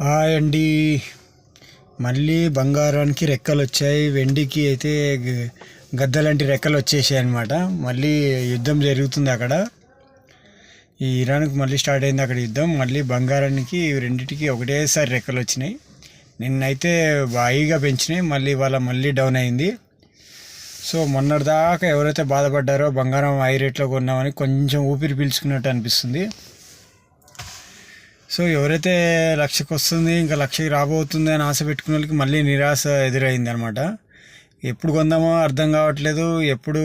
Hi అండి. మళ్ళీ బంగారానికి రెక్కలు వచ్చాయి, వెండికి అయితే గద్దలాంటి రెక్కలు వచ్చేసాయి అన్నమాట. మళ్ళీ యుద్ధం జరుగుతుంది అక్కడ. ఈ ఇరాన్కి మళ్ళీ స్టార్ట్ అయింది అక్కడ యుద్ధం. మళ్ళీ బంగారానికి రెండింటికి ఒకటేసారి రెక్కలు వచ్చినాయి. నిన్నైతే హైగా పెంచినాయి, మళ్ళీ ఇవాళ మళ్ళీ డౌన్ అయింది. సో మొన్నటిదాకా ఎవరైతే బాధపడ్డారో బంగారం హై రేట్లో కొన్నామని కొంచెం ఊపిరి పీల్చుకున్నట్టు అనిపిస్తుంది. సో ఎవరైతే లక్షకు వస్తుంది, ఇంకా లక్షకి రాబోతుంది అని ఆశ పెట్టుకున్న వాళ్ళకి మళ్ళీ నిరాశ ఎదురైంది అనమాట. ఎప్పుడు కొందామో అర్థం కావట్లేదు, ఎప్పుడు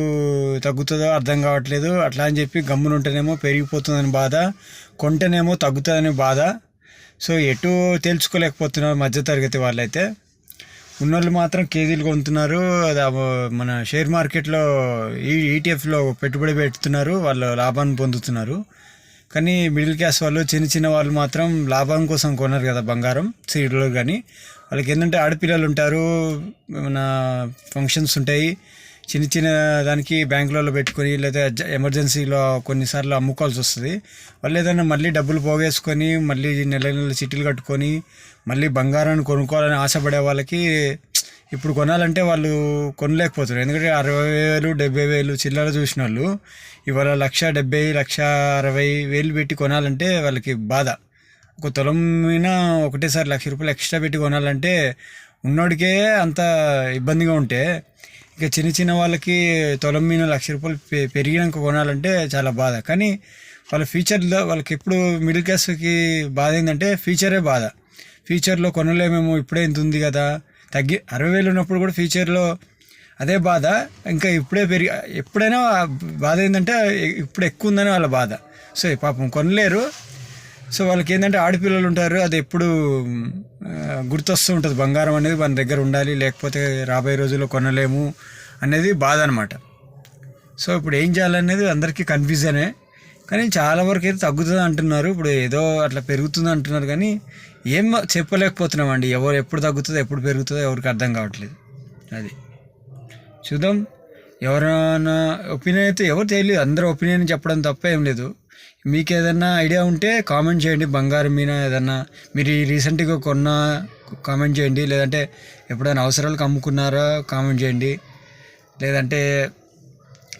తగ్గుతుందో అర్థం కావట్లేదు. అట్లా అని చెప్పి గమ్మునుంటేనేమో పెరిగిపోతుందని బాధ, కొంటేనేమో తగ్గుతుందని బాధ. సో ఎటు తేల్చుకోలేకపోతున్నారు మధ్యతరగతి వాళ్ళైతే. ఉన్నోళ్ళు మాత్రం కేజీలు కొంటున్నారు. మన షేర్ మార్కెట్లో ఈటీఎఫ్లో పెట్టుబడి పెడుతున్నారు, వాళ్ళు లాభాన్ని పొందుతున్నారు. కానీ మిడిల్ క్లాస్ వాళ్ళు, చిన్న చిన్న వాళ్ళు మాత్రం లాభం కోసం కొన్నారు కదా బంగారం సీడ్లో. కానీ వాళ్ళకి ఏంటంటే ఆడపిల్లలు ఉంటారు, మన ఫంక్షన్స్ ఉంటాయి, చిన్న చిన్న దానికి బ్యాంకులలో పెట్టుకొని లేదా ఎమర్జెన్సీలో కొన్నిసార్లు అమ్ముకోవాల్సి వస్తుంది. వాళ్ళు ఏదైనా మళ్ళీ డబ్బులు పోగేసుకొని మళ్ళీ నెల నెల చిట్టీలు కట్టుకొని మళ్ళీ బంగారాన్ని కొనుక్కోవాలని ఆశపడే వాళ్ళకి ఇప్పుడు కొనాలంటే వాళ్ళు కొనలేకపోతారు. ఎందుకంటే 60,000 70,000 చిల్లర చూసిన వాళ్ళు ఇవాళ 1,70,000 1,60,000 పెట్టి కొనాలంటే వాళ్ళకి బాధ. ఒక తులం మీద ఒకటేసారి ₹1,00,000 ఎక్స్ట్రా పెట్టి కొనాలంటే ఉన్నోడికే అంత ఇబ్బందిగా ఉంటే, ఇక చిన్న చిన్న వాళ్ళకి తులం మీద ₹1,00,000 పెరిగినాక కొనాలంటే చాలా బాధ. కానీ వాళ్ళ ఫ్యూచర్లో వాళ్ళకి ఎప్పుడు మిడిల్ క్లాస్కి బాధ ఏంటంటే ఫ్యూచరే బాధ. ఫ్యూచర్లో కొనలేమేమో, ఇప్పుడే ఇంత ఉంది కదా, 60,000 ఉన్నప్పుడు కూడా ఫ్యూచర్లో అదే బాధ. ఇంకా ఇప్పుడే ఎప్పుడైనా బాధ ఏంటంటే ఇప్పుడు ఎక్కువ ఉందని వాళ్ళ బాధ. సో పాపం కొనలేరు. సో వాళ్ళకి ఏంటంటే ఆడపిల్లలు ఉంటారు, అది ఎప్పుడు గుర్తొస్తూ ఉంటుంది. బంగారం అనేది మన దగ్గర ఉండాలి, లేకపోతే రాబోయే రోజుల్లో కొనలేము అనేది బాధ అనమాట. సో ఇప్పుడు ఏం చేయాలనేది అందరికీ కన్ఫ్యూజనే. కానీ చాలా వరకు అయితే తగ్గుతుంది అంటున్నారు, ఇప్పుడు ఏదో అట్లా పెరుగుతుంది అంటున్నారు. కానీ ఏం చెప్పలేకపోతున్నామండి, ఎవరు ఎప్పుడు తగ్గుతుందో ఎప్పుడు పెరుగుతుందో ఎవరికి అర్థం కావట్లేదు. అది చూద్దాం. ఎవరైనా ఒపీనియన్ అయితే ఎవరు తెలియదు, అందరూ ఒపీనియన్ చెప్పడం తప్ప ఏం లేదు. మీకు ఏదైనా ఐడియా ఉంటే కామెంట్ చేయండి. బంగారం మీద ఏదన్నా మీరు రీసెంట్గా కొన్నా కామెంట్ చేయండి, లేదంటే ఎప్పుడైనా అవసరాలకు అమ్ముకున్నారా కామెంట్ చేయండి, లేదంటే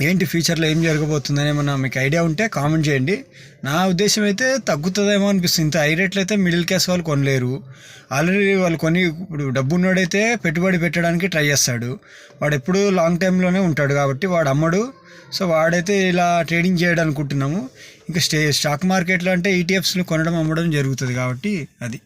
ఏంటి ఫ్యూచర్లో ఏం జరగబోతుందని ఏమన్నా మీకు ఐడియా ఉంటే కామెంట్ చేయండి. నా ఉద్దేశం అయితే తగ్గుతుందేమో అనిపిస్తుంది. ఇంత హై రేట్లు అయితే మిడిల్ క్లాస్ వాళ్ళు కొనలేరు. ఆల్రెడీ వాళ్ళు ఇప్పుడు డబ్బు ఉన్నోడైతే పెట్టుబడి పెట్టడానికి ట్రై చేస్తాడు, వాడు ఎప్పుడు లాంగ్ టైంలోనే ఉంటాడు కాబట్టి వాడు అమ్మడు. సో వాడైతే ఇలా ట్రేడింగ్ చేయడం అనుకుంటున్నాము. ఇంకా స్టాక్ మార్కెట్లో అంటే ఈటీఎఫ్స్లో కొనడం అమ్మడం జరుగుతుంది కాబట్టి అది.